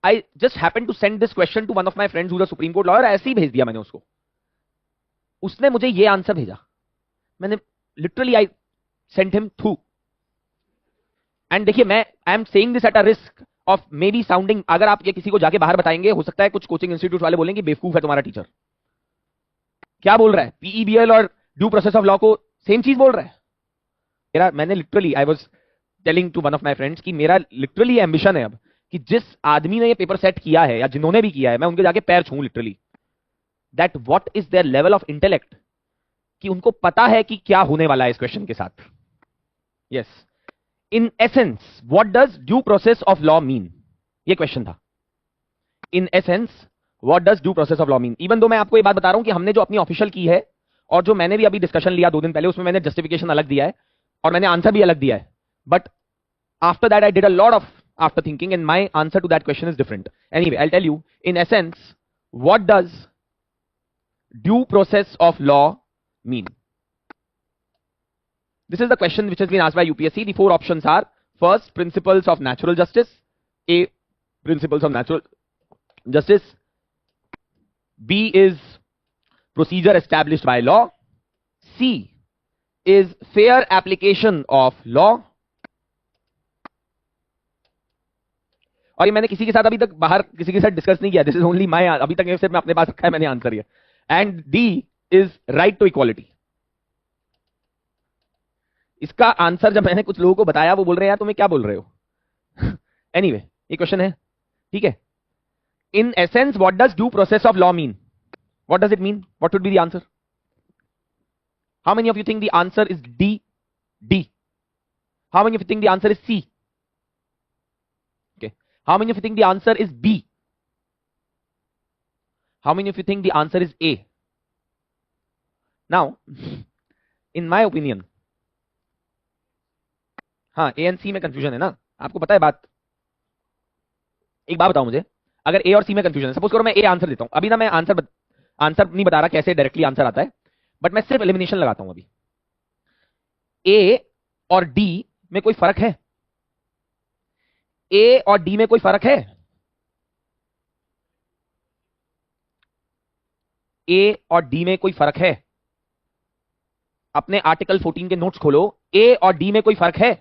I just happen to send this question to one of my friends who is a supreme court lawyer, ऐसे ही भेज दिया मैंने उसको, उसने मुझे ये आंसर भेजा, मैंने literally I sent him through. And देखिए, मैं I am saying this at a risk of may be sounding, अगर आप ये किसी को जाके बाहर बताएंगे, हो सकता है कुछ कोचिंग इंस्टीट्यूट वाले बोलेंगे बेवकूफ है तुम्हारा टीचर, क्या बोल रहा है, पीईबीएल और ड्यू प्रोसेस ऑफ लॉ को सेम चीज बोल रहा है। मैंने literally, I was telling to one of my friends कि मेरा लिटरली एम्बिशन है अब कि जिस आदमी ने ये पेपर सेट किया है या जिन्होंने भी किया है, मैं उनके जाके पैर छूं literally, that what is their level of intellect, कि उनको पता है कि क्या होने वाला है इस क्वेश्चन के साथ। Yes, in essence what does due process of law mean, ये क्वेश्चन था। इन essence what does due process of law mean. Even though मैं आपको ये बात बता रहा हूं कि हमने जो अपनी ऑफिशियल की है और जो मैंने भी अभी डिस्कशन लिया 2 दिन पहले, उसमें मैंने जस्टिफिकेशन अलग दिया है और मैंने आंसर भी अलग दिया है, but after that I did a lot of after thinking and my answer to that question is different. Anyway, I will tell you in essence what does due process of law mean. This is the question which has been asked by UPSC. The 4 options are: first, principles of natural justice, A, principles of natural justice, B is procedure established by law, C is fair application of law, और ये मैंने किसी के साथ अभी तक बाहर किसी के साथ डिस्कस नहीं किया, दिस इज ओनली माय, अभी तक सिर्फ मैं अपने पास रखा है मैंने आंसर ये, and D is right to equality. इसका आंसर जब मैंने कुछ लोगों को बताया, वो बोल रहे हैं यार तुम्हें क्या बोल रहे हो। एनीवे, ये क्वेश्चन है, ठीक है। In essence what does due process of law mean, what does it mean, what would be the answer? How many of you think the answer is D? How many of you think the answer is C? Okay, how many of you think the answer is B? How many of you think the answer is A? Now in my opinion, हाँ, A and सी में confusion है ना, आपको पता है बात। एक बात बताओ मुझे, अगर ए और सी में कंफ्यूजन है, सपोज करो मैं ए आंसर देता हूं अभी ना, मैं आंसर नहीं बता रहा कैसे डायरेक्टली आंसर आता है, बट मैं सिर्फ एलिमिनेशन लगाता हूं अभी। ए और डी में कोई फर्क है? ए और डी में कोई फर्क है? ए और डी में कोई फर्क है? अपने आर्टिकल 14 के नोट्स खोलो, ए और डी में कोई फर्क है?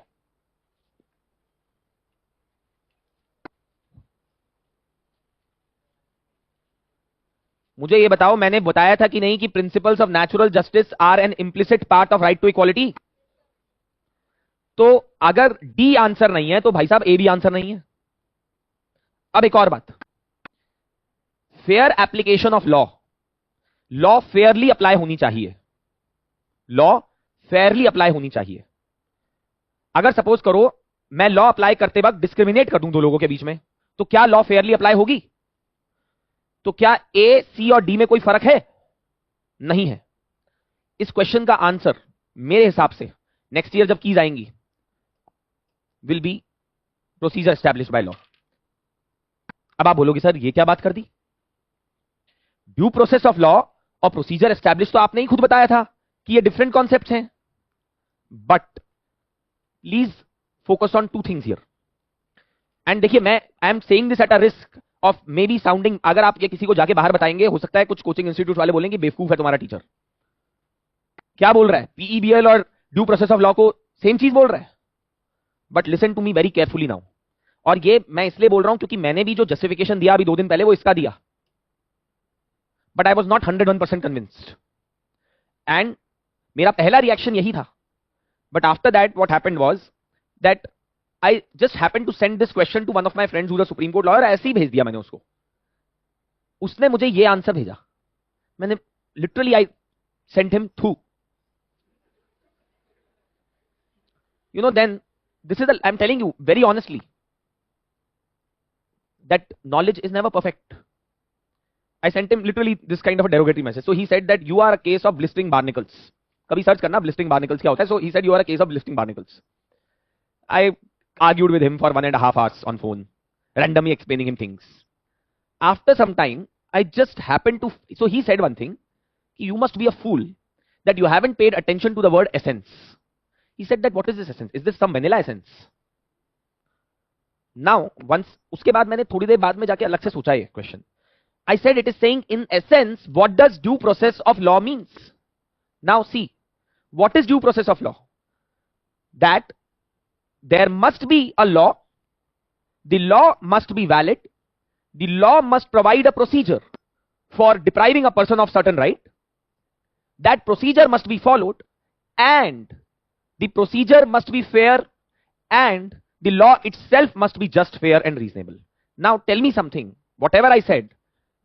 मुझे ये बताओ, मैंने बताया था कि नहीं कि principles of natural justice are an implicit part of right to equality. तो अगर डी आंसर नहीं है तो भाई साहब ए भी आंसर नहीं है। अब एक और बात, fair application of law, law Fairlie apply होनी चाहिए, लॉ फेयरली अप्लाई होनी चाहिए। अगर सपोज करो मैं लॉ अप्लाई करते वक्त डिस्क्रिमिनेट कर दूं 2 लोगों के बीच में, तो क्या लॉ फेयरली अप्लाई होगी? तो क्या ए, सी और डी में कोई फर्क है? नहीं है। इस क्वेश्चन का आंसर मेरे हिसाब से नेक्स्ट ईयर जब की जाएंगी will be procedure established by law. अब आप बोलोगे सर ये क्या बात कर दी, ड्यू प्रोसेस ऑफ लॉ और प्रोसीजर एस्टैब्लिश तो आपने ही खुद बताया था कि ये डिफरेंट कॉन्सेप्ट्स हैं, but please focus on 2 things here. And देखिए, मैं I am saying this at a risk of may be sounding, अगर आप ये किसी को जाके बाहर बताएंगे, हो सकता है कुछ कोचिंग इंस्टीट्यूट वाले बोलेंगे बेवकूफ है तुम्हारा टीचर, क्या बोल रहा है, पीईबीएल और ड्यू प्रोसेस ऑफ लॉ को सेम चीज बोल रहा है। But listen to me very carefully now, और ये मैं इसलिए बोल रहा हूं क्योंकि मैंने भी जो जस्टिफिकेशन दिया अभी 2 दिन पहले वो इसका दिया, but I was not 101% convinced, and मेरा पहला रिएक्शन यही था। But after that what happened was that I just happened to send this question to one of my friends who is a supreme court lawyer, ऐसे ही भेज दिया मैंने उसको, उसने मुझे ये आंसर भेजा, मैंने literally I sent him through. You know, then this is I'm telling you very honestly that knowledge is never perfect. I sent him literally this kind of a derogatory message. So he said that you are a case of blistering barnacles. कभी search करना blistering barnacles क्या होता है. So he said you are a case of blistering barnacles. I argued with him for 1.5 hours on phone, randomly explaining him things. After some time, I just happened to. So he said one thing: you must be a fool that you haven't paid attention to the word essence. He said that what is this essence? Is this some vanilla essence? Now once, उसके बाद मैंने थोड़ी देर बाद में जाके अलग से सोचा ये question. I said it is saying in essence, what does due process of law means? Now see, what is due process of law? That there must be a law, the law must be valid, the law must provide a procedure for depriving a person of certain right, that procedure must be followed, and the procedure must be fair, and the law itself must be just, fair and reasonable. Now tell me something, whatever I said,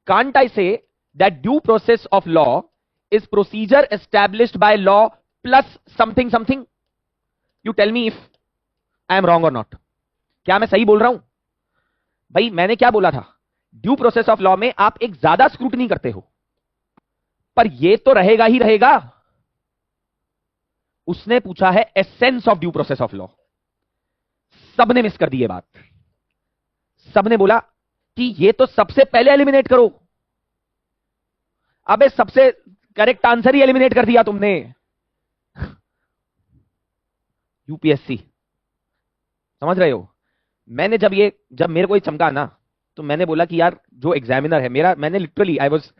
can't I say that due process of law is procedure established by law plus something something? You tell me if I am wrong or not. क्या मैं सही बोल रहा हूं? भाई मैंने क्या बोला था, ड्यू प्रोसेस ऑफ लॉ में आप एक ज्यादा स्क्रूटनी करते हो, पर ये तो रहेगा ही रहेगा. उसने पूछा है essence of due process of law. सबने मिस कर दी ये बात. सबने बोला कि ये तो सबसे पहले एलिमिनेट करो. अबे सबसे करेक्ट आंसर ही एलिमिनेट कर दिया तुमने. यूपीएससी, समझ रहे हो? मैंने जब मेरे को ये चमका ना, तो मैंने बोला कि यार जो एग्जामिनर है मेरा, मैंने literally, I was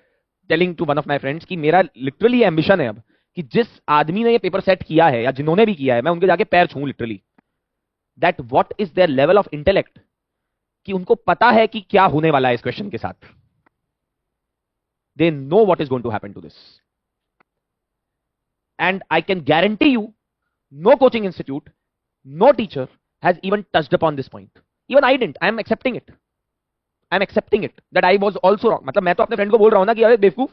telling to one of my friends कि मेरा लिटरली एम्बिशन है अब कि जिस आदमी ने ये पेपर सेट किया है या जिन्होंने भी किया है, मैं उनके जाके पैर छूं literally. That what is their level of intellect, कि उनको पता है कि क्या होने वाला है इस क्वेश्चन के साथ. They know what is going to happen to this. And I can guarantee you, no coaching institute, no teacher has even touched upon this point. Even I didn't. I am accepting it. I am accepting it that I was also wrong. मतलब मैं तो अपने friend को बोल रहा हूं ना कि अरे बेवकूफ,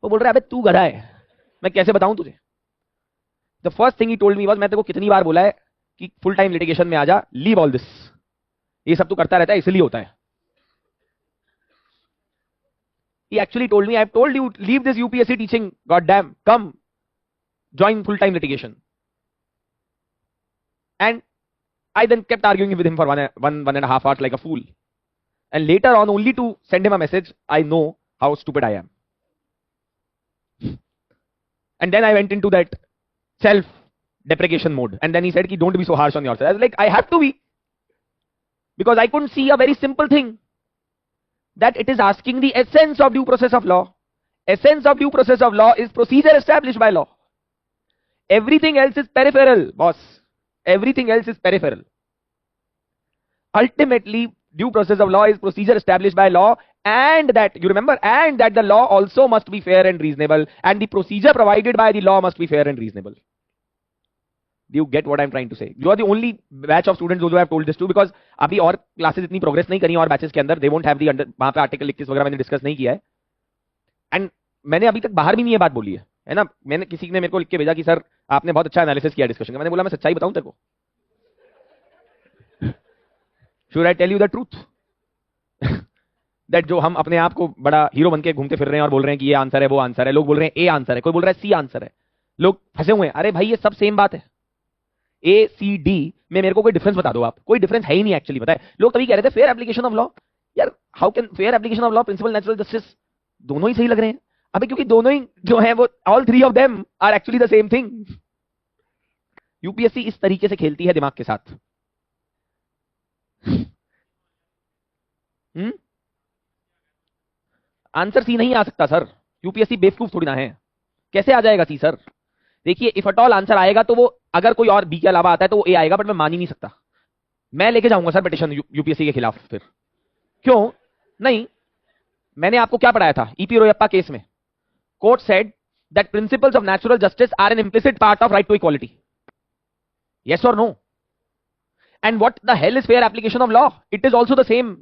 वो बोल रहा है अबे तू गधा है, मैं कैसे बताऊं तुझे. The first thing he told me was, मैं तेरे को कितनी बार बोला है कि फुल टाइम लिटिगेशन में आ जा, लीव ऑल दिस, ये सब तो करता रहता है इसलिए होता है. He actually told me, I have told you, leave this UPSC teaching, goddamn, come join full time litigation. And I then kept arguing with him for one and a half hours like a fool. And later on, only to send him a message, I know how stupid I am. And then I went into that self deprecation mode, and then he said, don't be so harsh on yourself. I was like, I have to be, because I couldn't see a very simple thing, that it is asking the essence of due process of law. Essence of due process of law is procedure established by law. Everything else is peripheral, boss. Everything else is peripheral. Ultimately, due process of law is procedure established by law, and that, you remember, and that the law also must be fair and reasonable, and the procedure provided by the law must be fair and reasonable. Do you get what I'm trying to say? You are the only batch of students who have told this to, because अभी और classes इतनी progress नहीं करी और batches के अंदर, they won't have the under, वहां पे आर्टिकल 21 वगैरह मैंने डिस्कस नहीं किया है. एंड मैंने अभी तक बाहर भी नहीं ये बात बोली है ना. मैंने, किसी ने मेरे को लिख के भेजा कि सर आपने बहुत अच्छा एनालिसिस किया डिस्कशन का. मैंने बोला मैं सच्चाई बताऊं तेरे को, should I tell you the truth, that जो हम अपने आप को बड़ा हीरो बन के घूमते फिर रहे हैं और बोल रहे हैं कि ये आंसर है, वो आंसर है, लोग बोल रहे हैं ए आंसर है, कोई बोल रहा है सी आंसर है, लोग फंसे हुए हैं. अरे भाई ये सब सेम बात है. ए सी डी में मेरे को कोई डिफरेंस बता दो आप. कोई डिफरेंस है ही नहीं एक्चुअली. पता है, लोग कभी कह रहे थे फेयर एप्लीकेशन ऑफ लॉ. यार how can fair application of law, principle natural justice, दोनों ही सही लग रहे हैं. अबे क्योंकि दोनों ही जो है वो, all three of them are actually the same thing. UPSC इस तरीके से खेलती है दिमाग के साथ. आंसर सी नहीं आ सकता सर. यूपीएससी बेवकूफ थोड़ी ना है. कैसे आ जाएगा सी सर? देखिए, इफ एट ऑल आंसर आएगा तो वो, अगर कोई और बी के अलावा आता है तो वो ए आएगा, बट मैं मान ही नहीं सकता. मैं लेके जाऊंगा सर पिटीशन यूपीएससी के खिलाफ. फिर क्यों नहीं? मैंने आपको क्या पढ़ाया था ईपी रोयप्पा केस में? Court said that principles of natural justice are an implicit part of right to equality. Yes और no? And what the hell is fair application of law? It is also the same.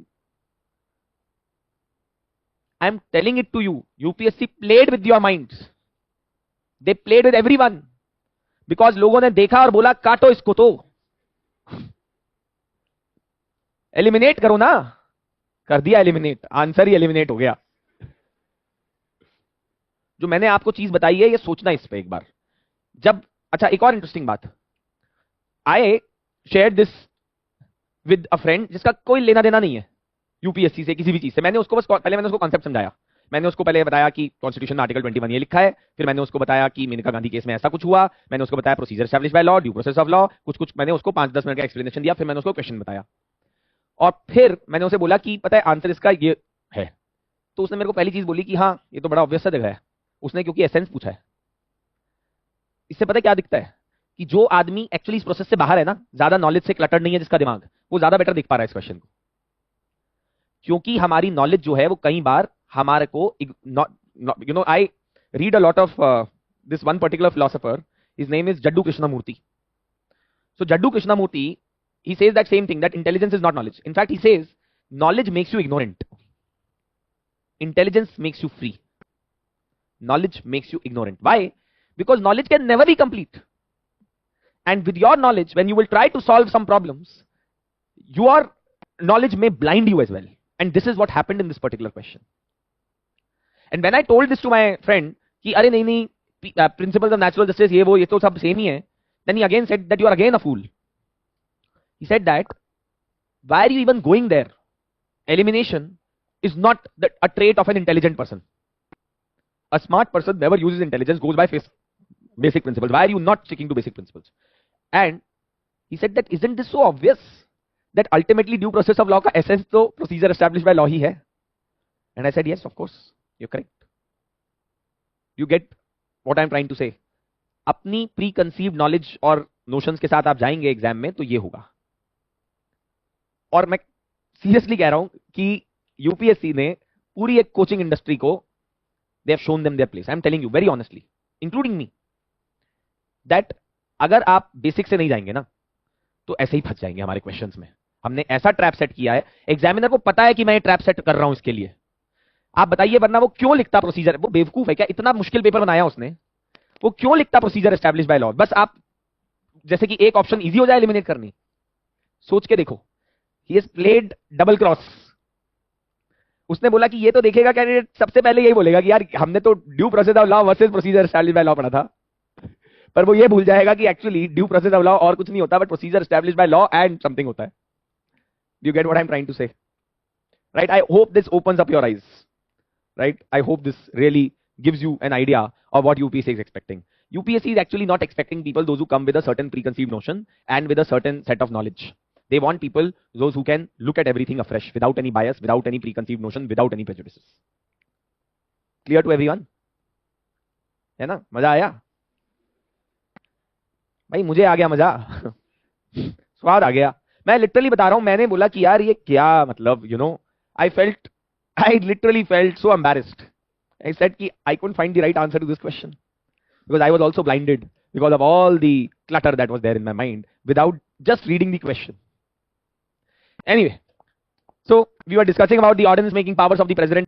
I am telling it to you. UPSC played with your minds. They played with everyone, because लोगों ने देखा और बोला काटो इसको, तो eliminate करो ना. कर दिया एलिमिनेट, आंसर ही एलिमिनेट हो गया. जो मैंने आपको चीज बताई है, ये सोचना इस पे एक बार. जब, अच्छा एक और इंटरेस्टिंग बात, I share this with a friend जिसका कोई लेना देना नहीं है यूपीएससी से, किसी भी चीज से. मैंने उसको बस पहले मैंने उसको कॉन्सेप्ट समझाया. मैंने उसको पहले बताया कि कॉन्स्टिट्यूशन आर्टिकल 21 ये लिखा है. फिर मैंने उसको बताया कि मेनका गांधी केस में ऐसा कुछ हुआ. मैंने उसको बताया procedure established by law, due process of law, कुछ मैंने उसको 5-10 मिनट का एक्सप्लेनेशन दिया. फिर मैंने उसको क्वेश्चन बताया. और फिर मैंने उसे बोला कि पता है आंसर इसका ये है, तो उसने मेरे को पहली चीज बोली कि हाँ ये तो बड़ा ऑब्वियस सा जगह है, उसने क्योंकि एसेंस पूछा है। इससे पता है क्या दिखता है कि जो आदमी एक्चुअली इस प्रोसेस से बाहर है ना, ज्यादा नॉलेज से क्लटर्ड नहीं है जिसका दिमाग, वो ज्यादा बेटर दिख पा रहा है इस क्वेश्चन को, क्योंकि हमारी नॉलेज जो है वो कई बार हमारे को I read a lot of this one particular philosopher, his name is Jaddu Krishnamurti. So Jaddu Krishnamurti, he says that same thing, that intelligence is not knowledge. In fact, he says knowledge makes you ignorant. Intelligence makes you free. Knowledge makes you ignorant. Why? Because knowledge can never be complete. And with your knowledge, when you will try to solve some problems, your knowledge may blind you as well. And this is what happened in this particular question. And when I told this to my friend, कि अरे नहीं नहीं, principles of natural justice ये तो सब same ही है, then he again said that you are again a fool. He said that, why are you even going there? Elimination is not a trait of an intelligent person. A smart person never uses intelligence, goes by basic principles. Why are you not sticking to basic principles? And he said that, isn't this so obvious that ultimately due process of law का essence तो procedure established by law ही है? And I said, yes, of course, you're correct. You get what I'm trying to say. अपनी pre conceived knowledge और notions के साथ आप जाएंगे exam में तो ये होगा. और मैं सीरियसली कह रहा हूं कि यूपीएससी ने पूरी एक कोचिंग इंडस्ट्री को they have shown them their place. I am telling you very honestly, including me, that अगर आप बेसिक से नहीं जाएंगे ना तो ऐसे ही फंस जाएंगे हमारे क्वेश्चंस में. हमने ऐसा ट्रैप सेट किया है, एग्जामिनर को पता है कि मैं ये ट्रैप सेट कर रहा हूं इसके लिए. आप बताइए, वरना वो क्यों लिखता प्रोसीजर? वो बेवकूफ है क्या? इतना मुश्किल पेपर बनाया उसने, वो क्यों लिखता प्रोसीजर एस्टैब्लिश बाय लॉ? बस आप जैसे कि एक ऑप्शन इजी हो जाए एलिमिनेट करनी. सोच के देखो, he has played double cross. उसने बोला कि ये तो देखेगा कैंडिडेट, सबसे पहले यही बोलेगा कि यार हमने तो due process of law versus procedure establish by law पढ़ा था, पर वो ये भूल जाएगा कि actually due process of law और कुछ नहीं होता but procedure establish by law and something होता है. You get what I am trying to say, right? I hope this opens up your eyes, right? I hope this really gives you an idea of what UPSC is expecting. UPSC is actually not expecting people, those who come with a certain preconceived notion and with a certain set of knowledge. They want people, those who can look at everything afresh, without any bias, without any preconceived notion, without any prejudices. Clear to everyone? है ना? मजा आया भाई? मुझे आ गया मजा. स्वाद आ गया. मैं लिटरली बता रहा हूं, मैंने बोला कि यार ये क्या मतलब, I literally felt so embarrassed. I said कि I couldn't find the right answer to this question because I was also blinded because of all the clutter that was there in my mind without just reading the question. Anyway, so we were discussing about the ordinance making powers of the president.